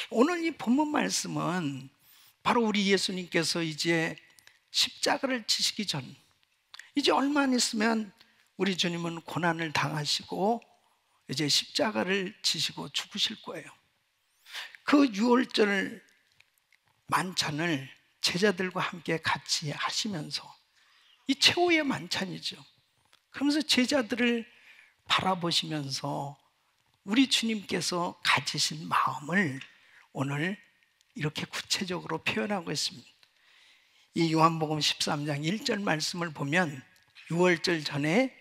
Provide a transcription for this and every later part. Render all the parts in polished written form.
오늘 이 본문 말씀은 바로 우리 예수님께서 이제 십자가를 지시기 전, 이제 얼마 안 있으면 우리 주님은 고난을 당하시고 이제 십자가를 지시고 죽으실 거예요. 그 유월절 만찬을 제자들과 함께 같이 하시면서, 이 최후의 만찬이죠. 그러면서 제자들을 바라보시면서 우리 주님께서 가지신 마음을 오늘 이렇게 구체적으로 표현하고 있습니다. 이 요한복음 13장 1절 말씀을 보면 유월절 전에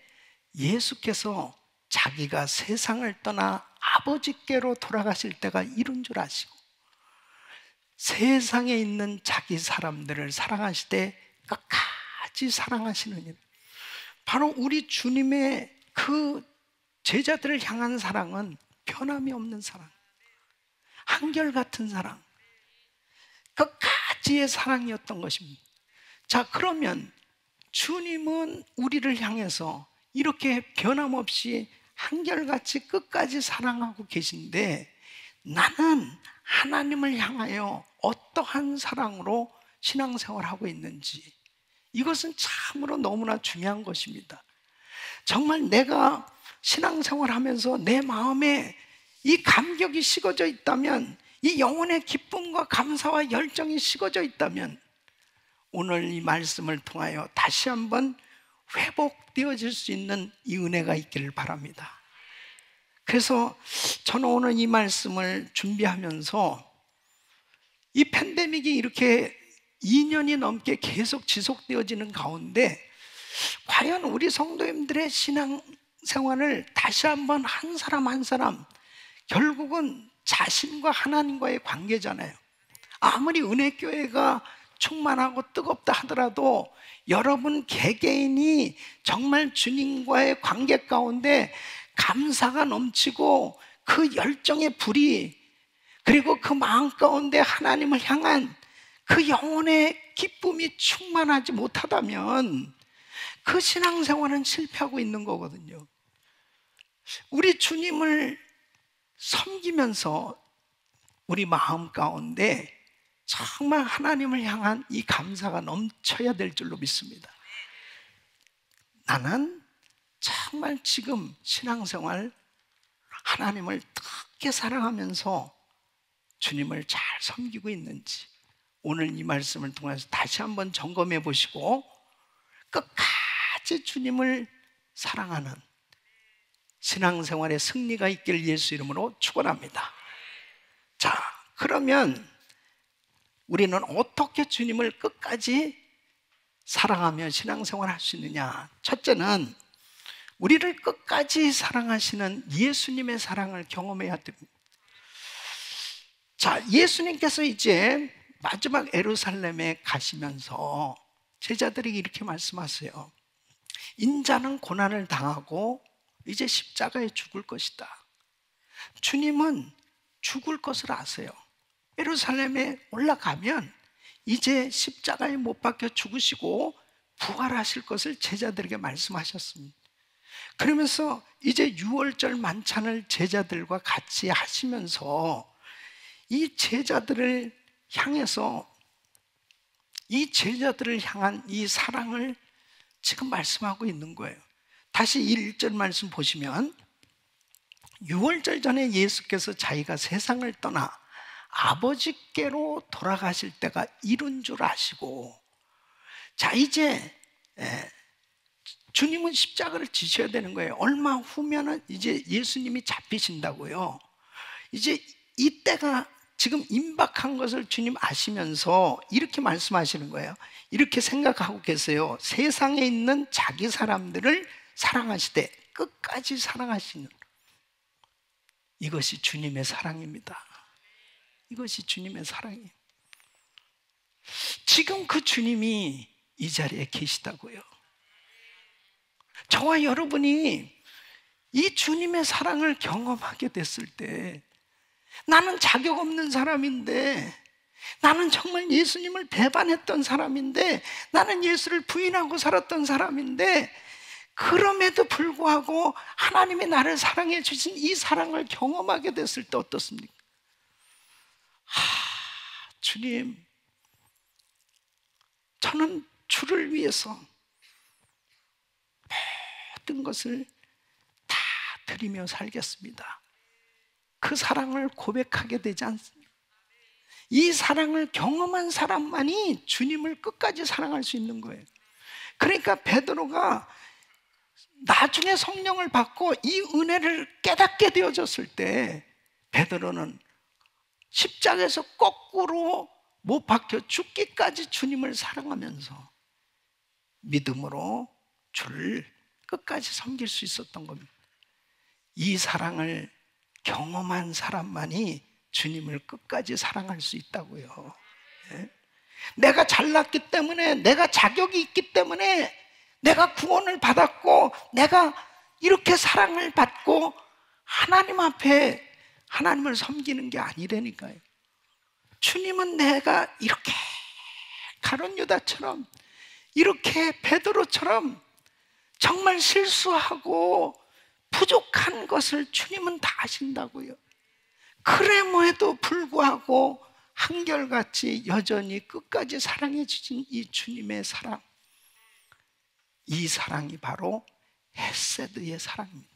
예수께서 자기가 세상을 떠나 아버지께로 돌아가실 때가 이른 줄 아시고 세상에 있는 자기 사람들을 사랑하시되 끝까지 사랑하시는 일, 바로 우리 주님의 그 제자들을 향한 사랑은 변함이 없는 사랑, 한결같은 사랑, 끝까지의 사랑이었던 것입니다. 자, 그러면 주님은 우리를 향해서 이렇게 변함없이 한결같이 끝까지 사랑하고 계신데, 나는 하나님을 향하여 어떠한 사랑으로 신앙생활하고 있는지, 이것은 참으로 너무나 중요한 것입니다. 정말 내가 신앙생활하면서 내 마음에 이 감격이 식어져 있다면, 이 영혼의 기쁨과 감사와 열정이 식어져 있다면, 오늘 이 말씀을 통하여 다시 한번 회복되어질 수 있는 이 은혜가 있기를 바랍니다. 그래서 저는 오늘 이 말씀을 준비하면서 이 팬데믹이 이렇게 2년이 넘게 계속 지속되어지는 가운데 과연 우리 성도님들의 신앙생활을 다시 한번 한 사람 한 사람, 결국은 자신과 하나님과의 관계잖아요. 아무리 은혜교회가 충만하고 뜨겁다 하더라도 여러분 개개인이 정말 주님과의 관계 가운데 감사가 넘치고 그 열정의 불이, 그리고 그 마음 가운데 하나님을 향한 그 영혼의 기쁨이 충만하지 못하다면 그 신앙생활은 실패하고 있는 거거든요. 우리 주님을 섬기면서 우리 마음 가운데 정말 하나님을 향한 이 감사가 넘쳐야 될 줄로 믿습니다. 나는 정말 지금 신앙생활 하나님을 뜨겁게 사랑하면서 주님을 잘 섬기고 있는지, 오늘 이 말씀을 통해서 다시 한번 점검해 보시고 끝까지 주님을 사랑하는 신앙생활의 승리가 있기를 예수 이름으로 축원합니다. 자, 그러면 우리는 어떻게 주님을 끝까지 사랑하며 신앙생활을 할 수 있느냐? 첫째는 우리를 끝까지 사랑하시는 예수님의 사랑을 경험해야 됩니다. 자, 예수님께서 이제 마지막 예루살렘에 가시면서 제자들에게 이렇게 말씀하세요. 인자는 고난을 당하고 이제 십자가에 죽을 것이다. 주님은 죽을 것을 아세요. 예루살렘에 올라가면 이제 십자가에 못 박혀 죽으시고 부활하실 것을 제자들에게 말씀하셨습니다. 그러면서 이제 유월절 만찬을 제자들과 같이 하시면서 이 제자들을 향해서, 이 제자들을 향한 이 사랑을 지금 말씀하고 있는 거예요. 다시 1절 말씀 보시면 유월절 전에 예수께서 자기가 세상을 떠나 아버지께로 돌아가실 때가 이른 줄 아시고, 자, 이제 주님은 십자가를 지셔야 되는 거예요. 얼마 후면은 이제 예수님이 잡히신다고요. 이제 이때가 지금 임박한 것을 주님 아시면서 이렇게 말씀하시는 거예요. 이렇게 생각하고 계세요. 세상에 있는 자기 사람들을 사랑하시되 끝까지 사랑하시는, 이것이 주님의 사랑입니다. 이것이 주님의 사랑이에요. 지금 그 주님이 이 자리에 계시다고요. 저와 여러분이 이 주님의 사랑을 경험하게 됐을 때, 나는 자격 없는 사람인데, 나는 정말 예수님을 배반했던 사람인데, 나는 예수를 부인하고 살았던 사람인데, 그럼에도 불구하고 하나님이 나를 사랑해 주신 이 사랑을 경험하게 됐을 때 어떻습니까? 주님, 저는 주를 위해서 모든 것을 다 드리며 살겠습니다. 그 사랑을 고백하게 되지 않습니까? 이 사랑을 경험한 사람만이 주님을 끝까지 사랑할 수 있는 거예요. 그러니까 베드로가 나중에 성령을 받고 이 은혜를 깨닫게 되어졌을 때 베드로는 십자가에서 거꾸로 못 박혀 죽기까지 주님을 사랑하면서 믿음으로 주를 끝까지 섬길 수 있었던 겁니다. 이 사랑을 경험한 사람만이 주님을 끝까지 사랑할 수 있다고요. 네? 내가 잘났기 때문에, 내가 자격이 있기 때문에, 내가 구원을 받았고 내가 이렇게 사랑을 받고 하나님 앞에 하나님을 섬기는 게 아니라니까요. 주님은 내가 이렇게 가룟 유다처럼, 이렇게 베드로처럼 정말 실수하고 부족한 것을 주님은 다 아신다고요. 그래모에도 불구하고 한결같이 여전히 끝까지 사랑해 주신 이 주님의 사랑, 이 사랑이 바로 헤세드의 사랑입니다.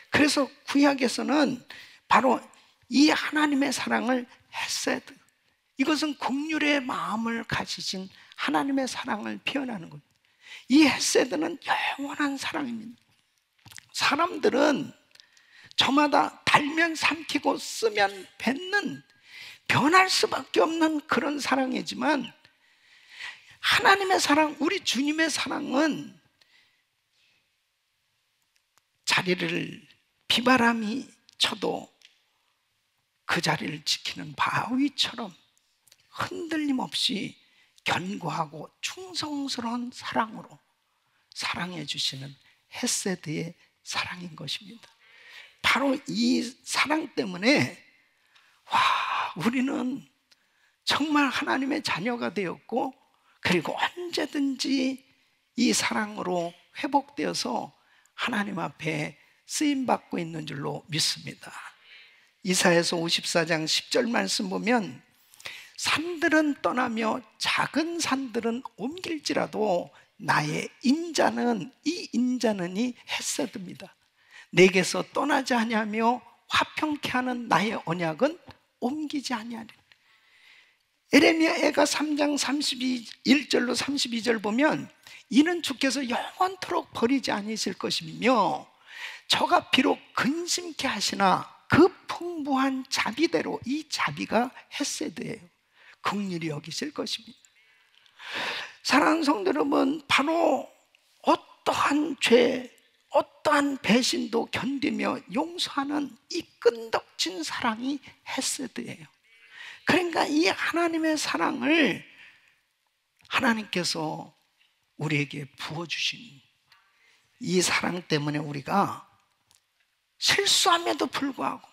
그래서 구약에서는 바로 이 하나님의 사랑을 헤세드, 이것은 긍휼의 마음을 가지신 하나님의 사랑을 표현하는 겁니다. 이 헤세드는 영원한 사랑입니다. 사람들은 저마다 달면 삼키고 쓰면 뱉는, 변할 수밖에 없는 그런 사랑이지만 하나님의 사랑, 우리 주님의 사랑은 자리를 비바람이 쳐도 그 자리를 지키는 바위처럼 흔들림 없이 견고하고 충성스러운 사랑으로 사랑해 주시는 헤세드의 사랑인 것입니다. 바로 이 사랑 때문에 우리는 정말 하나님의 자녀가 되었고, 그리고 언제든지 이 사랑으로 회복되어서 하나님 앞에 쓰임받고 있는 줄로 믿습니다. 이사야서 54장 10절 말씀 보면 산들은 떠나며 작은 산들은 옮길지라도 나의 인자는, 이 인자는이 헤세드입니다. 내게서 떠나지 아니하며 화평케 하는 나의 언약은 옮기지 아니하리라. 에레미야가 3장 1절로 32절 보면 이는 주께서 영원토록 버리지 아니실 것이며 저가 비록 근심케 하시나 그 풍부한 자비대로, 이 자비가 헤세드예요. 긍휼히 여기실 것입니다. 사랑하는 성도 여러분, 바로 어떠한 죄, 어떠한 배신도 견디며 용서하는 이 끈덕진 사랑이 헤세드예요. 그러니까 이 하나님의 사랑을 하나님께서 우리에게 부어주신 이 사랑 때문에 우리가 실수함에도 불구하고,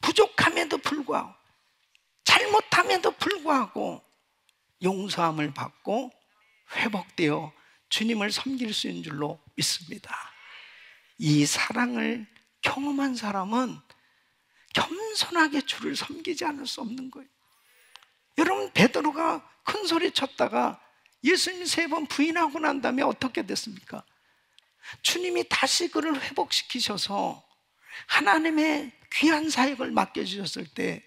부족함에도 불구하고, 잘못함에도 불구하고 용서함을 받고 회복되어 주님을 섬길 수 있는 줄로 믿습니다. 이 사랑을 경험한 사람은 겸손하게 주를 섬기지 않을 수 없는 거예요. 여러분, 베드로가 큰 소리 쳤다가 예수님 3번 부인하고 난 다음에 어떻게 됐습니까? 주님이 다시 그를 회복시키셔서 하나님의 귀한 사역을 맡겨주셨을 때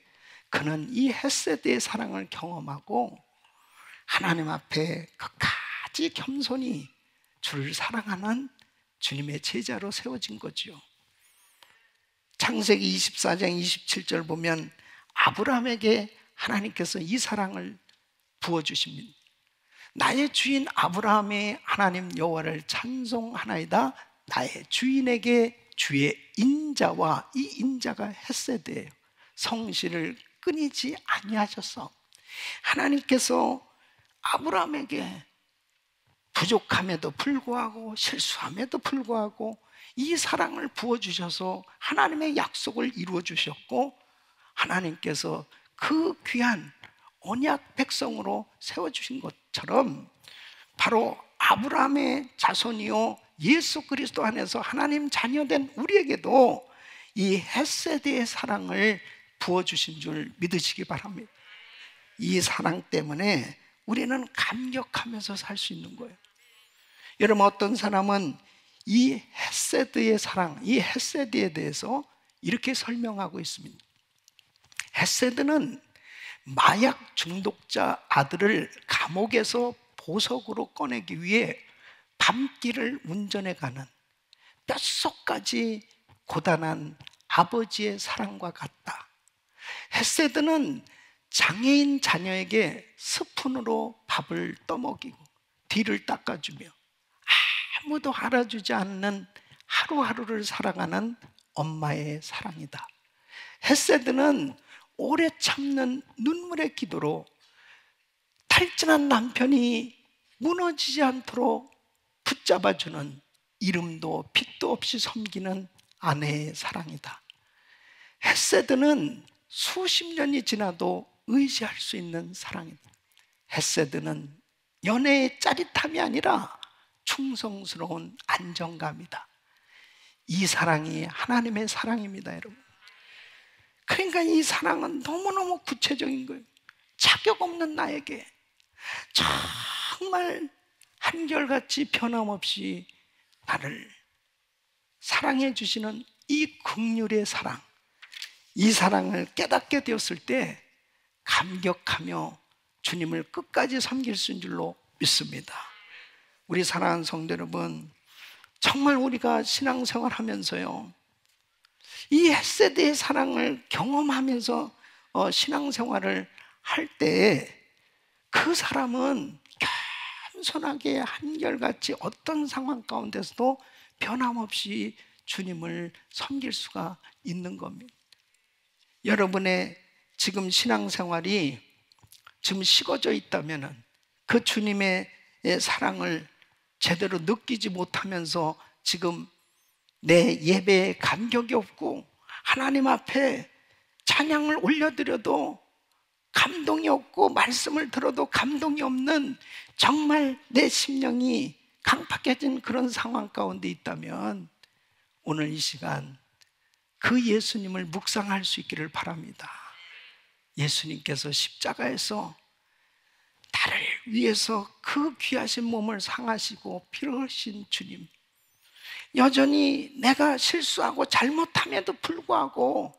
그는 이 헤세드의 사랑을 경험하고 하나님 앞에 끝까지 겸손히 주를 사랑하는 주님의 제자로 세워진 거죠. 창세기 24장 27절 보면 아브라함에게 하나님께서 이 사랑을 부어주십니다. 나의 주인 아브라함의 하나님 여호와를 찬송하나이다. 나의 주인에게 주의 인자와, 이 인자가 헤세드예요. 성실을 끊이지 아니하셔서 하나님께서 아브라함에게 부족함에도 불구하고 실수함에도 불구하고 이 사랑을 부어주셔서 하나님의 약속을 이루어주셨고, 하나님께서 그 귀한 언약 백성으로 세워주신 것처럼 바로 아브라함의 자손이요 예수 그리스도 안에서 하나님 자녀된 우리에게도 이 헤세드의 사랑을 부어주신 줄 믿으시기 바랍니다. 이 사랑 때문에 우리는 감격하면서 살 수 있는 거예요. 여러분, 어떤 사람은 이 헤세드의 사랑, 이 헤세드에 대해서 이렇게 설명하고 있습니다. 헤세드는 마약 중독자 아들을 감옥에서 보석으로 꺼내기 위해 밤길을 운전해 가는 뼛속까지 고단한 아버지의 사랑과 같다. 헤세드는 장애인 자녀에게 스푼으로 밥을 떠먹이고 뒤를 닦아주며 아무도 알아주지 않는 하루하루를 살아가는 엄마의 사랑이다. 헤세드는 오래 참는 눈물의 기도로 탈진한 남편이 무너지지 않도록 붙잡아주는 이름도 빛도 없이 섬기는 아내의 사랑이다. 헤세드는 수십 년이 지나도 의지할 수 있는 사랑이다. 헤세드는 연애의 짜릿함이 아니라 충성스러운 안정감이다. 이 사랑이 하나님의 사랑입니다, 여러분. 그러니까 이 사랑은 너무너무 구체적인 거예요. 자격 없는 나에게 정말 한결같이 변함없이 나를 사랑해 주시는 이 긍휼의 사랑, 이 사랑을 깨닫게 되었을 때 감격하며 주님을 끝까지 섬길 수 있는 줄로 믿습니다. 우리 사랑하는 성도 여러분, 정말 우리가 신앙생활 하면서요, 이 헤세드의 사랑을 경험하면서 신앙생활을 할 때 그 사람은 겸손하게 한결같이 어떤 상황 가운데서도 변함없이 주님을 섬길 수가 있는 겁니다. 여러분의 지금 신앙생활이 지금 식어져 있다면 그 주님의 사랑을 제대로 느끼지 못하면서 지금 내 예배에 감격이 없고 하나님 앞에 찬양을 올려드려도 감동이 없고 말씀을 들어도 감동이 없는 정말 내 심령이 강팍해진 그런 상황 가운데 있다면 오늘 이 시간 그 예수님을 묵상할 수 있기를 바랍니다. 예수님께서 십자가에서 나를 위해서 그 귀하신 몸을 상하시고 피를 흘리신 주님, 여전히 내가 실수하고 잘못함에도 불구하고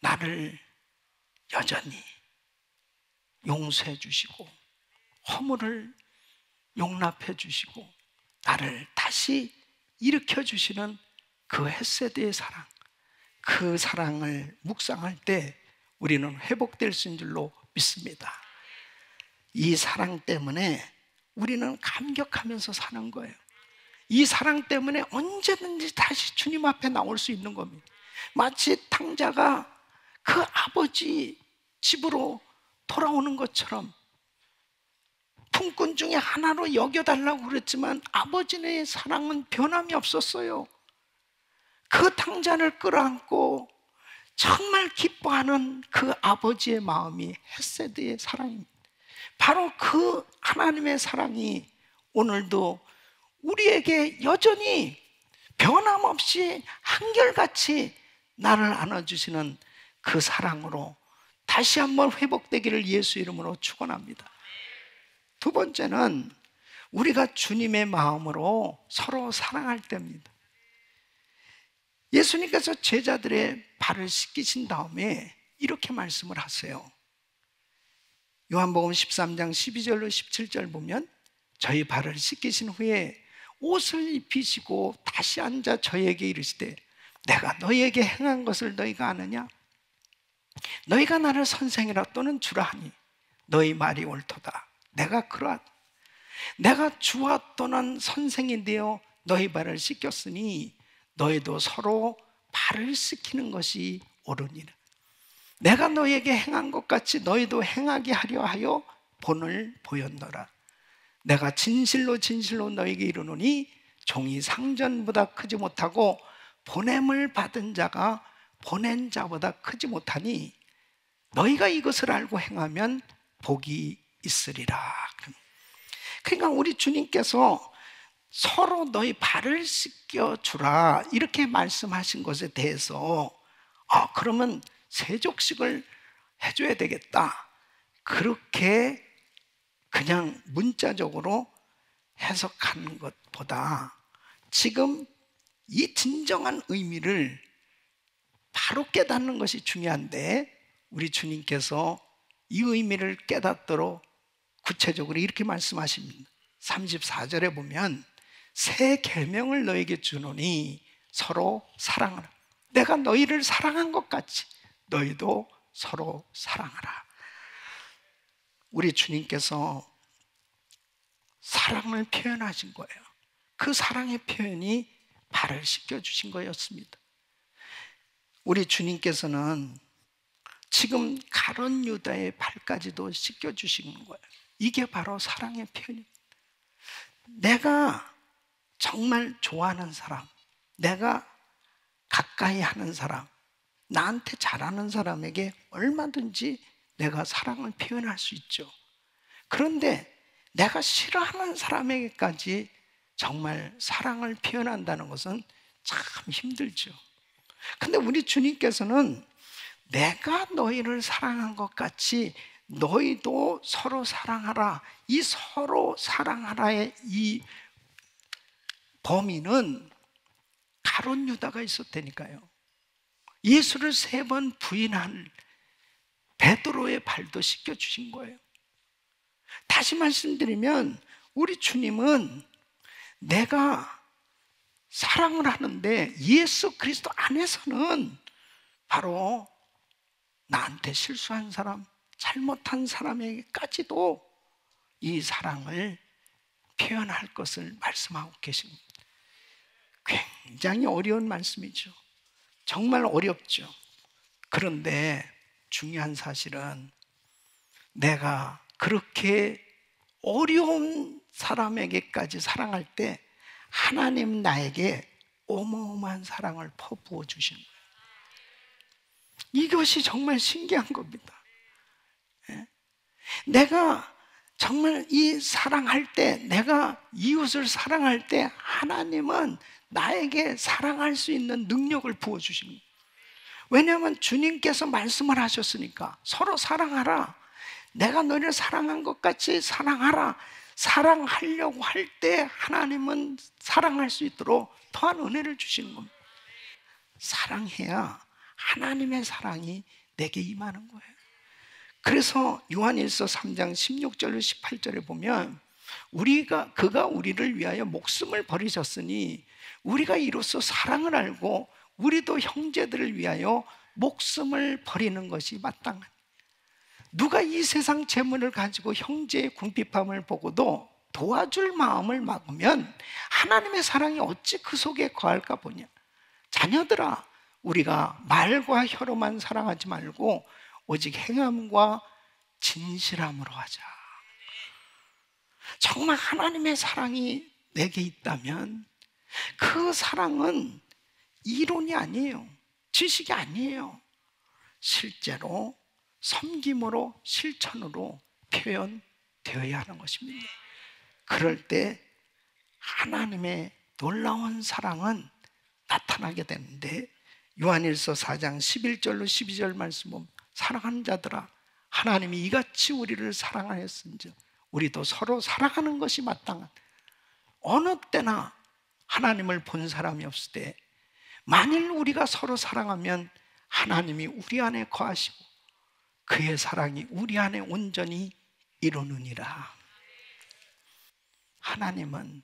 나를 여전히 용서해 주시고 허물을 용납해 주시고 나를 다시 일으켜 주시는 그 헤세드의 사랑, 그 사랑을 묵상할 때 우리는 회복될 수 있는 줄로 믿습니다. 이 사랑 때문에 우리는 감격하면서 사는 거예요. 이 사랑 때문에 언제든지 다시 주님 앞에 나올 수 있는 겁니다. 마치 탕자가 그 아버지 집으로 돌아오는 것처럼 품꾼 중에 하나로 여겨달라고 그랬지만 아버지의 사랑은 변함이 없었어요. 그 탕자를 끌어안고 정말 기뻐하는 그 아버지의 마음이 헤세드의 사랑입니다. 바로 그 하나님의 사랑이 오늘도 우리에게 여전히 변함없이 한결같이 나를 안아주시는 그 사랑으로 다시 한번 회복되기를 예수 이름으로 축원합니다. 두 번째는 우리가 주님의 마음으로 서로 사랑할 때입니다. 예수님께서 제자들의 발을 씻기신 다음에 이렇게 말씀을 하세요. 요한복음 13장 12절로 17절 보면 저희 발을 씻기신 후에 옷을 입히시고 다시 앉아 저희에게 이르시되 내가 너희에게 행한 것을 너희가 아느냐? 너희가 나를 선생이라 또는 주라 하니 너희 말이 옳도다. 내가 그러하다. 내가 주와 또는 선생이 되어 너희 발을 씻겼으니 너희도 서로 발을 씻기는 것이 옳으니라. 내가 너희에게 행한 것 같이 너희도 행하게 하려 하여 본을 보였노라. 내가 진실로 진실로 너희에게 이르노니 종이 상전보다 크지 못하고 보냄을 받은 자가 보낸 자보다 크지 못하니 너희가 이것을 알고 행하면 복이 있으리라. 그러니까 우리 주님께서 서로 너희 발을 씻겨 주라 이렇게 말씀하신 것에 대해서 그러면 세족식을 해줘야 되겠다. 그렇게 그냥 문자적으로 해석하는 것보다 지금 이 진정한 의미를 바로 깨닫는 것이 중요한데, 우리 주님께서 이 의미를 깨닫도록 구체적으로 이렇게 말씀하십니다. 34절에 보면 새 계명을 너에게 주노니 서로 사랑하라. 내가 너희를 사랑한 것 같이 너희도 서로 사랑하라. 우리 주님께서 사랑을 표현하신 거예요. 그 사랑의 표현이 발을 씻겨주신 거였습니다. 우리 주님께서는 지금 가룟 유다의 발까지도 씻겨주시는 거예요. 이게 바로 사랑의 표현입니다. 내가 정말 좋아하는 사람, 내가 가까이 하는 사람, 나한테 잘하는 사람에게 얼마든지 내가 사랑을 표현할 수 있죠. 그런데 내가 싫어하는 사람에게까지 정말 사랑을 표현한다는 것은 참 힘들죠. 근데 우리 주님께서는 내가 너희를 사랑한 것 같이 너희도 서로 사랑하라. 이 서로 사랑하라의 이 범위는 가룟 유다가 있었다니까요. 예수를 3번 부인한 베드로의 발도 씻겨주신 거예요. 다시 말씀드리면 우리 주님은 내가 사랑을 하는데 예수 그리스도 안에서는 바로 나한테 실수한 사람, 잘못한 사람에게까지도 이 사랑을 표현할 것을 말씀하고 계십니다. 굉장히 어려운 말씀이죠. 정말 어렵죠. 그런데 중요한 사실은 내가 그렇게 어려운 사람에게까지 사랑할 때 하나님 나에게 어마어마한 사랑을 퍼부어 주시는 거예요. 이것이 정말 신기한 겁니다. 내가 정말 이 사랑할 때, 내가 이웃을 사랑할 때 하나님은 나에게 사랑할 수 있는 능력을 부어주시는 거예요. 왜냐하면 주님께서 말씀을 하셨으니까 서로 사랑하라. 내가 너를 사랑한 것 같이 사랑하라. 사랑하려고 할 때 하나님은 사랑할 수 있도록 더한 은혜를 주시는 겁니다. 사랑해야 하나님의 사랑이 내게 임하는 거예요. 그래서 요한일서 3장 16절 18절에 보면 그가 우리를 위하여 목숨을 버리셨으니 우리가 이로써 사랑을 알고 우리도 형제들을 위하여 목숨을 버리는 것이 마땅하니, 누가 이 세상 재물을 가지고 형제의 궁핍함을 보고도 도와줄 마음을 막으면 하나님의 사랑이 어찌 그 속에 거할까 보냐. 자녀들아, 우리가 말과 혀로만 사랑하지 말고 오직 행함과 진실함으로 하자. 정말 하나님의 사랑이 내게 있다면 그 사랑은 이론이 아니에요. 지식이 아니에요. 실제로 섬김으로 실천으로 표현되어야 하는 것입니다. 그럴 때 하나님의 놀라운 사랑은 나타나게 되는데, 요한일서 4장 11절로 12절 말씀 보면 사랑하는 자들아, 하나님이 이같이 우리를 사랑하였은즉 우리도 서로 사랑하는 것이 마땅한. 어느 때나 하나님을 본 사람이 없을 때 만일 우리가 서로 사랑하면 하나님이 우리 안에 거하시고 그의 사랑이 우리 안에 온전히 이루느니라. 하나님은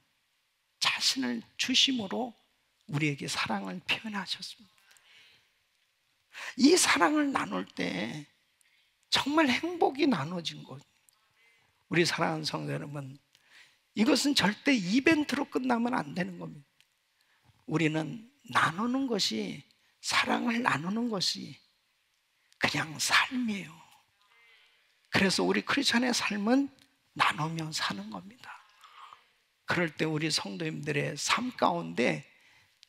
자신을 주심으로 우리에게 사랑을 표현하셨습니다. 이 사랑을 나눌 때 정말 행복이 나눠진 것. 우리 사랑하는 성도 여러분, 이것은 절대 이벤트로 끝나면 안 되는 겁니다. 우리는 나누는 것이, 사랑을 나누는 것이 그냥 삶이에요. 그래서 우리 크리스천의 삶은 나누며 사는 겁니다. 그럴 때 우리 성도님들의 삶 가운데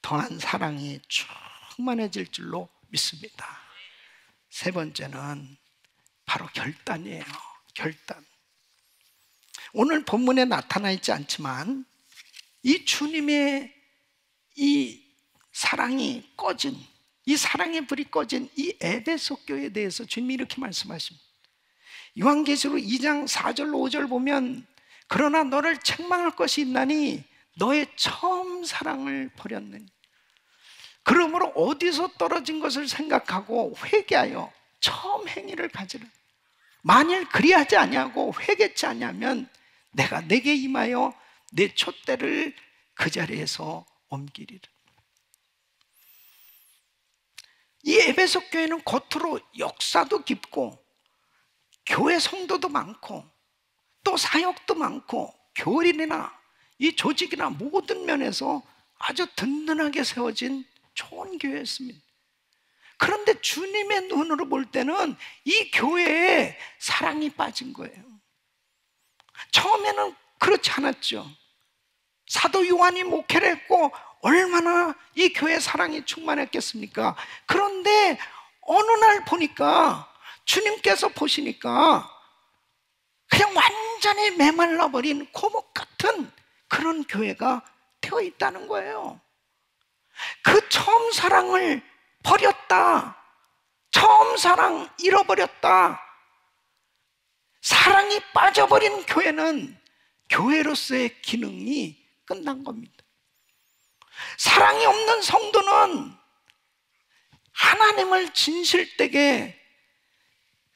더한 사랑이 충만해질 줄로 믿습니다. 3번째는 바로 결단이에요. 결단. 오늘 본문에 나타나 있지 않지만 이 주님의 이 사랑이 꺼진, 이 사랑의 불이 꺼진 이 에베소 교회에 대해서 주님이 이렇게 말씀하십니다. 요한계시록 2장 4절 5절 보면 그러나 너를 책망할 것이 있나니 너의 처음 사랑을 버렸느니. 그러므로 어디서 떨어진 것을 생각하고 회개하여 처음 행위를 가지라. 만일 그리하지 아니하고 회개치 아니하면 내가 내게 임하여 내 촛대를 그 자리에서 옮기리라. 이 에베소 교회는 겉으로 역사도 깊고 교회 성도도 많고 또 사역도 많고 교린이나 이 조직이나 모든 면에서 아주 든든하게 세워진 좋은 교회였습니다. 그런데 주님의 눈으로 볼 때는 이 교회에 사랑이 빠진 거예요. 처음에는 그렇지 않았죠. 사도 요한이 목회를 했고 얼마나 이 교회에 사랑이 충만했겠습니까? 그런데 어느 날 보니까 주님께서 보시니까 그냥 완전히 메말라버린 고목 같은 그런 교회가 되어 있다는 거예요. 그 처음 사랑을 버렸다. 처음 사랑 잃어버렸다. 사랑이 빠져버린 교회는 교회로서의 기능이 끝난 겁니다. 사랑이 없는 성도는 하나님을 진실되게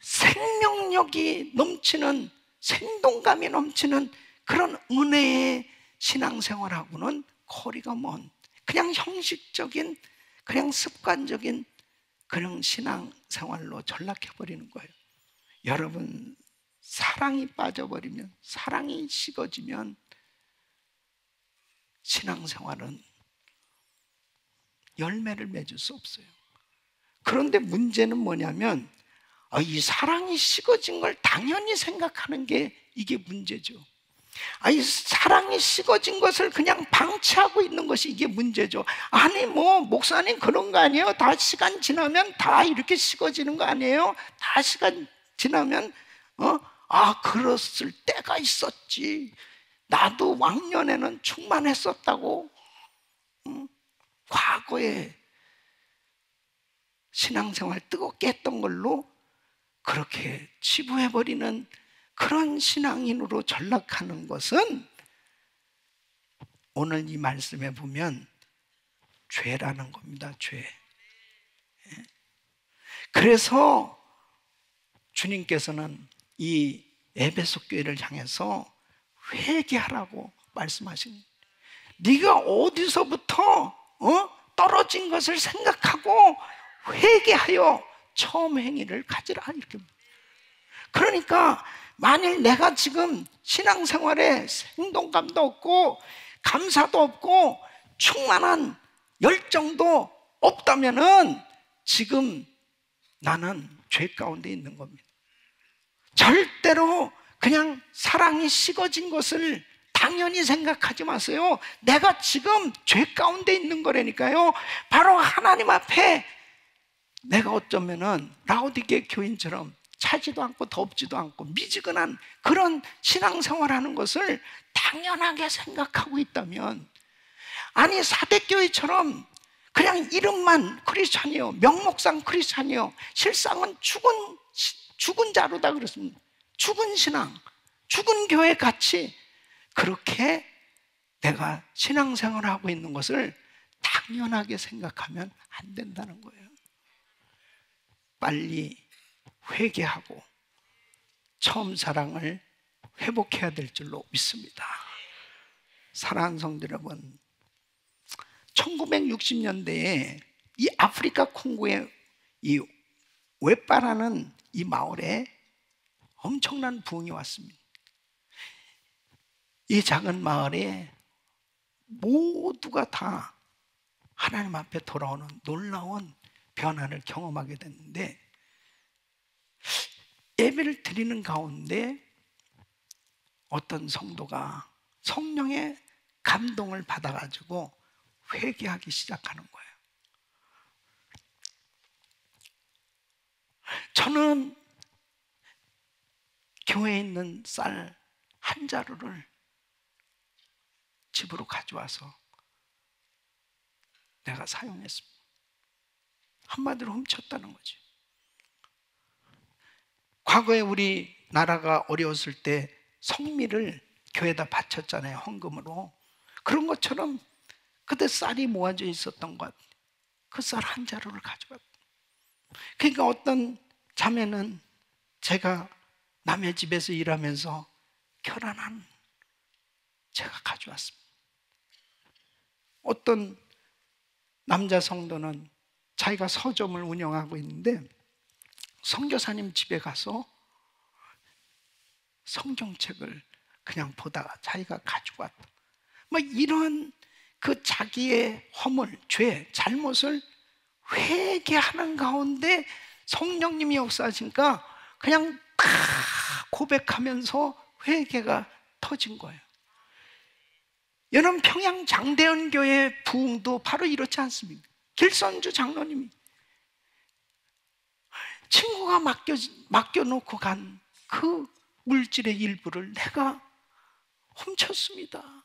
생명력이 넘치는, 생동감이 넘치는 그런 은혜의 신앙생활하고는 거리가 먼, 그냥 형식적인, 그냥 습관적인 그런 신앙생활로 전락해버리는 거예요. 여러분, 사랑이 빠져버리면, 사랑이 식어지면 신앙생활은 열매를 맺을 수 없어요. 그런데 문제는 뭐냐면 이 사랑이 식어진 걸 당연히 생각하는 게 이게 문제죠. 이 사랑이 식어진 것을 그냥 방치하고 있는 것이 이게 문제죠. 아니 목사님 그런 거 아니에요? 다 시간 지나면 다 이렇게 식어지는 거 아니에요? 다 시간 지나면 그랬을 때가 있었지. 나도 왕년에는 충만했었다고. 과거에 신앙생활 뜨겁게 했던 걸로 그렇게 치부해버리는 그런 신앙인으로 전락하는 것은 오늘 이 말씀에 보면 죄라는 겁니다. 죄. 그래서 주님께서는 이 에베소 교회를 향해서 회개하라고 말씀하십니다. 네가 어디서부터 떨어진 것을 생각하고 회개하여 처음 행위를 가지라, 이렇게. 그러니까 만일 내가 지금 신앙생활에 생동감도 없고 감사도 없고 충만한 열정도 없다면은 지금 나는 죄 가운데 있는 겁니다. 절대로 그냥 사랑이 식어진 것을 당연히 생각하지 마세요. 내가 지금 죄 가운데 있는 거라니까요. 바로 하나님 앞에 내가 어쩌면은 라오디게 교인처럼 차지도 않고 덥지도 않고 미지근한 그런 신앙생활하는 것을 당연하게 생각하고 있다면, 아니 사대교회처럼 그냥 이름만 크리스찬이요, 명목상 크리스찬이요, 실상은 죽은 자로다 그랬습니다. 죽은 신앙, 죽은 교회 같이 그렇게 내가 신앙생활을 하고 있는 것을 당연하게 생각하면 안 된다는 거예요. 빨리 회개하고 처음 사랑을 회복해야 될 줄로 믿습니다. 사랑하는 성도 여러분, 1960년대에 이 아프리카 콩고의 이 웨빠라는 이 마을에 엄청난 부흥이 왔습니다. 이 작은 마을에 모두가 다 하나님 앞에 돌아오는 놀라운 변화를 경험하게 됐는데, 예배를 드리는 가운데 어떤 성도가 성령의 감동을 받아가지고 회개하기 시작하는 거예요. 저는 교회에 있는 쌀 한 자루를 집으로 가져와서 내가 사용했습니다. 한마디로 훔쳤다는 거죠. 과거에 우리 나라가 어려웠을 때 성미를 교회에다 바쳤잖아요, 헌금으로. 그런 것처럼 그때 쌀이 모아져 있었던 것, 그 쌀 한 자루를 가져갔다. 그러니까 어떤 자매는 제가 남의 집에서 일하면서 결혼한 제가 가져왔습니다. 어떤 남자 성도는 자기가 서점을 운영하고 있는데 선교사님 집에 가서 성경책을 그냥 보다가 자기가 가지고 왔다. 뭐 이런 그 자기의 허물, 죄, 잘못을 회개하는 가운데 성령님이 역사하시니까 그냥 다 고백하면서 회개가 터진 거예요. 여러분, 평양 장대현 교회 부흥도 바로 이렇지 않습니까? 길선주 장로님이 친구가 맡겨놓고 간 그 물질의 일부를 내가 훔쳤습니다.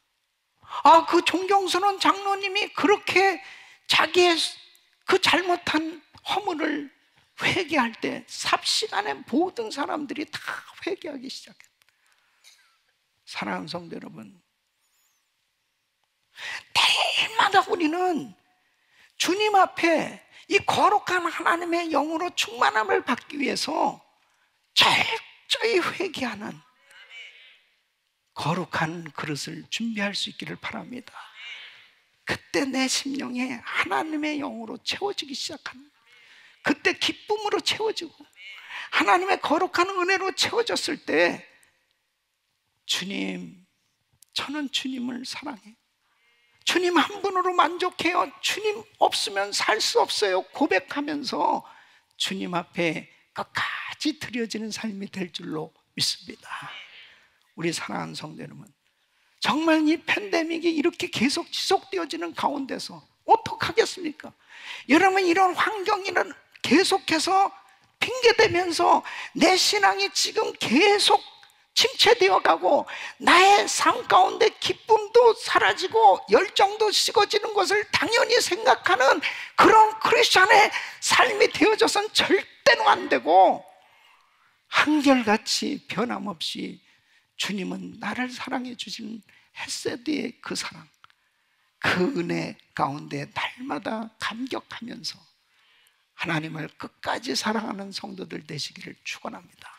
그 존경스러운 장로님이 그렇게 자기의 그 잘못한 허물을 회개할 때 삽시간에 모든 사람들이 다 회개하기 시작했다. 사랑하는 성도 여러분, 때마다 우리는 주님 앞에 이 거룩한 하나님의 영으로 충만함을 받기 위해서 철저히 회개하는 거룩한 그릇을 준비할 수 있기를 바랍니다. 그때 내 심령에 하나님의 영으로 채워지기 시작합니다. 그때 기쁨으로 채워지고 하나님의 거룩한 은혜로 채워졌을 때 주님, 저는 주님을 사랑해요. 주님 한 분으로 만족해요. 주님 없으면 살 수 없어요. 고백하면서 주님 앞에 끝까지 드려지는 삶이 될 줄로 믿습니다. 우리 사랑하는 성도 여러분, 정말 이 팬데믹이 이렇게 계속 지속되어지는 가운데서 어떡하겠습니까? 여러분, 이런 환경이는 계속해서 핑계대면서 내 신앙이 지금 계속 침체되어 가고 나의 삶 가운데 기쁨도 사라지고 열정도 식어지는 것을 당연히 생각하는 그런 크리스찬의 삶이 되어져서는 절대로 안 되고, 한결같이 변함없이 주님은 나를 사랑해 주시는 헤세드의 그 사랑, 그 은혜 가운데 날마다 감격하면서 하나님을 끝까지 사랑하는 성도들 되시기를 축원합니다.